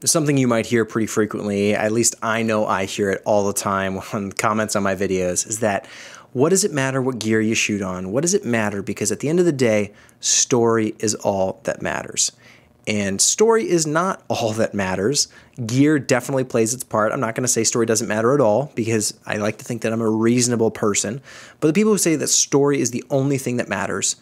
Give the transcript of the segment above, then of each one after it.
something you might hear pretty frequently, at least I know I hear it all the time on comments on my videos, is that what does it matter what gear you shoot on? What does it matter? Because at the end of the day, story is all that matters. And story is not all that matters. Gear definitely plays its part. I'm not going to say story doesn't matter at all, because I like to think that I'm a reasonable person. But the people who say that story is the only thing that matters,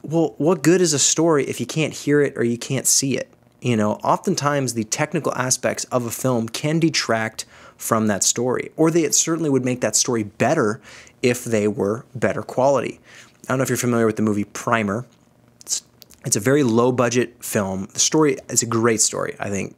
well, what good is a story if you can't hear it or you can't see it? You know, oftentimes the technical aspects of a film can detract from that story, or it certainly would make that story better if they were better quality. I don't know if you're familiar with the movie Primer. It's a very low-budget film. The story is a great story, I think,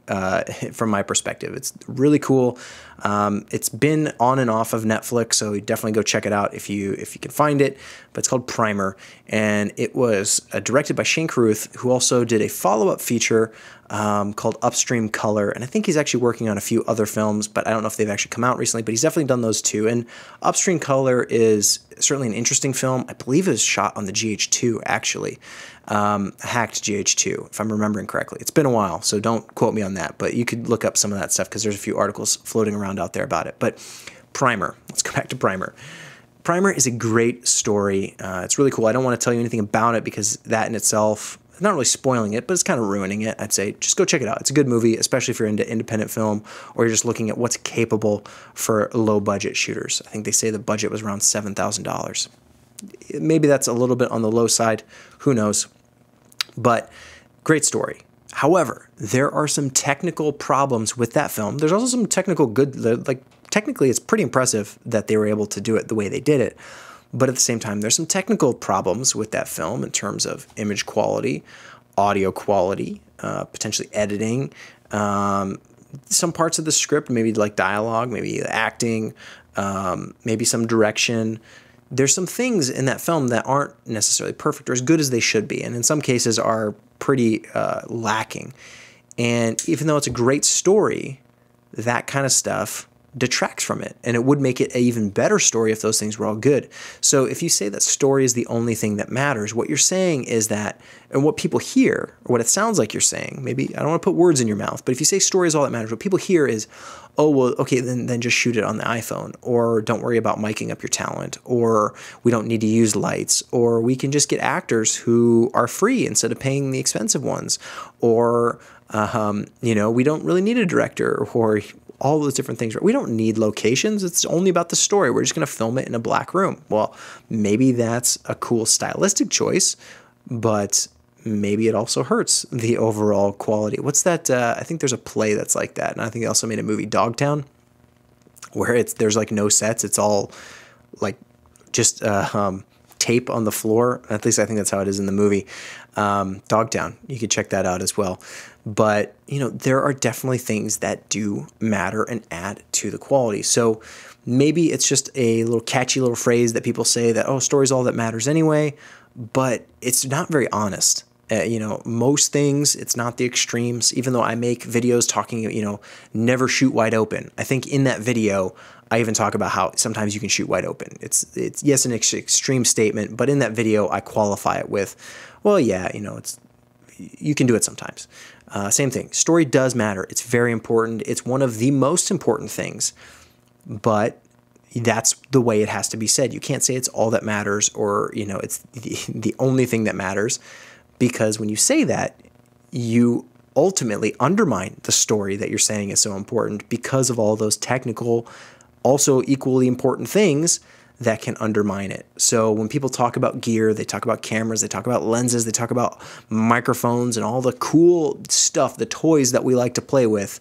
from my perspective. It's really cool. It's been on and off of Netflix, so you definitely go check it out if you can find it. But it's called Primer, and it was directed by Shane Carruth, who also did a follow-up feature called Upstream Color. And I think he's actually working on a few other films, but I don't know if they've actually come out recently, but he's definitely done those too. And Upstream Color is certainly an interesting film. I believe it was shot on the GH2, actually. Hacked GH2, if I'm remembering correctly. It's been a while, so don't quote me on that, but you could look up some of that stuff because there's a few articles floating around out there about it. But Primer, let's go back to Primer. Primer is a great story. It's really cool. I don't want to tell you anything about it because that in itself, not really spoiling it, but it's kind of ruining it. I'd say just go check it out. It's a good movie, especially if you're into independent film or you're just looking at what's capable for low-budget shooters. I think they say the budget was around $7,000. Maybe that's a little bit on the low side. Who knows? But great story. However, there are some technical problems with that film. There's also some technical good, like technically it's pretty impressive that they were able to do it the way they did it. But at the same time, there's some technical problems with that film in terms of image quality, audio quality, potentially editing, some parts of the script, maybe like dialogue, maybe acting, maybe some direction. There's some things in that film that aren't necessarily perfect or as good as they should be, and in some cases are pretty lacking. And even though it's a great story, that kind of stuff detracts from it, and it would make it an even better story if those things were all good. So if you say that story is the only thing that matters, what you're saying is that, and what people hear, or what it sounds like you're saying, maybe, I don't want to put words in your mouth, but if you say story is all that matters, what people hear is, oh, well, okay, then just shoot it on the iPhone, or don't worry about miking up your talent, or we don't need to use lights, or we can just get actors who are free instead of paying the expensive ones, or, you know, we don't really need a director, or all those different things. We don't need locations. It's only about the story. We're just going to film it in a black room. Well, maybe that's a cool stylistic choice, but maybe it also hurts the overall quality. What's that? I think there's a play that's like that. And I think they also made a movie, Dogtown, where there's like no sets. It's all like just tape on the floor. At least I think that's how it is in the movie. Dogtown. You could check that out as well. But, you know, there are definitely things that do matter and add to the quality. So maybe it's just a little catchy little phrase that people say that, oh, story's all that matters anyway, but it's not very honest. You know, most things, it's not the extremes. Even though I make videos talking, you know, never shoot wide open. I think in that video, I even talk about how sometimes you can shoot wide open. It's yes, an extreme statement, but in that video, I qualify it with, well, yeah, you know, you can do it sometimes. Same thing. Story does matter. It's very important. It's one of the most important things, but that's the way it has to be said. You can't say it's all that matters, or, you know, it's the only thing that matters, because when you say that, you ultimately undermine the story that you're saying is so important because of all those technical, also equally important things that can undermine it. So when people talk about gear, they talk about cameras, they talk about lenses, they talk about microphones and all the cool stuff, the toys that we like to play with,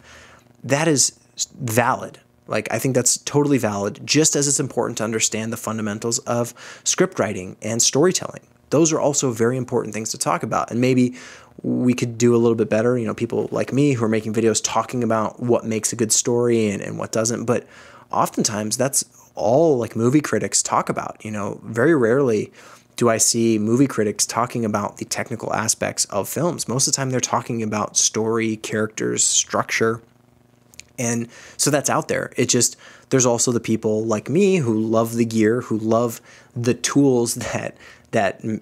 that is valid. Like, I think that's totally valid, just as it's important to understand the fundamentals of script writing and storytelling. Those are also very important things to talk about. And maybe we could do a little bit better, you know, people like me who are making videos talking about what makes a good story and what doesn't. But oftentimes that's all like movie critics talk about. You know, very rarely do I see movie critics talking about the technical aspects of films. Most of the time they're talking about story, characters, structure. And so that's out there. It just, there's also the people like me who love the gear, who love the tools that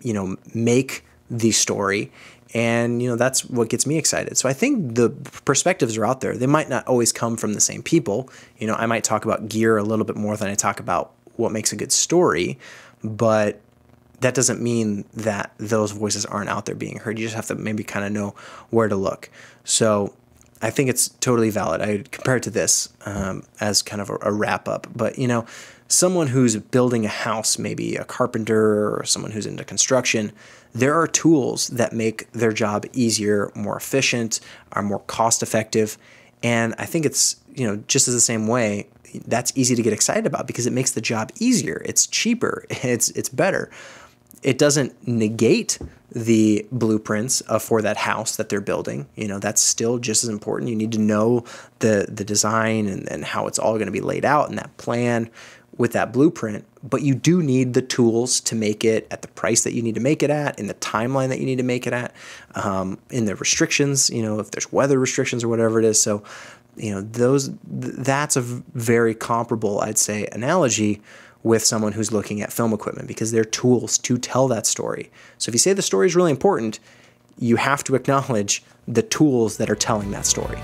you know, make the story. And, that's what gets me excited. So I think the perspectives are out there. They might not always come from the same people. I might talk about gear a little bit more than I talk about what makes a good story, but that doesn't mean that those voices aren't out there being heard. You just have to maybe kind of know where to look. So I think it's totally valid. I would compare it to this as kind of a wrap up. But, someone who's building a house, maybe a carpenter or someone who's into construction, there are tools that make their job easier, more efficient, are more cost effective. And I think it's, just as the same way, that's easy to get excited about because it makes the job easier. It's cheaper. It's better. It doesn't negate the blueprints for that house that they're building. That's still just as important. You need to know the design and how it's all going to be laid out in that plan with that blueprint. But you do need the tools to make it at the price that you need to make it at, in the timeline that you need to make it at, in the restrictions, if there's weather restrictions or whatever it is. So, that's a very comparable, I'd say, analogy with someone who's looking at film equipment because they're tools to tell that story. So if you say the story is really important, you have to acknowledge the tools that are telling that story.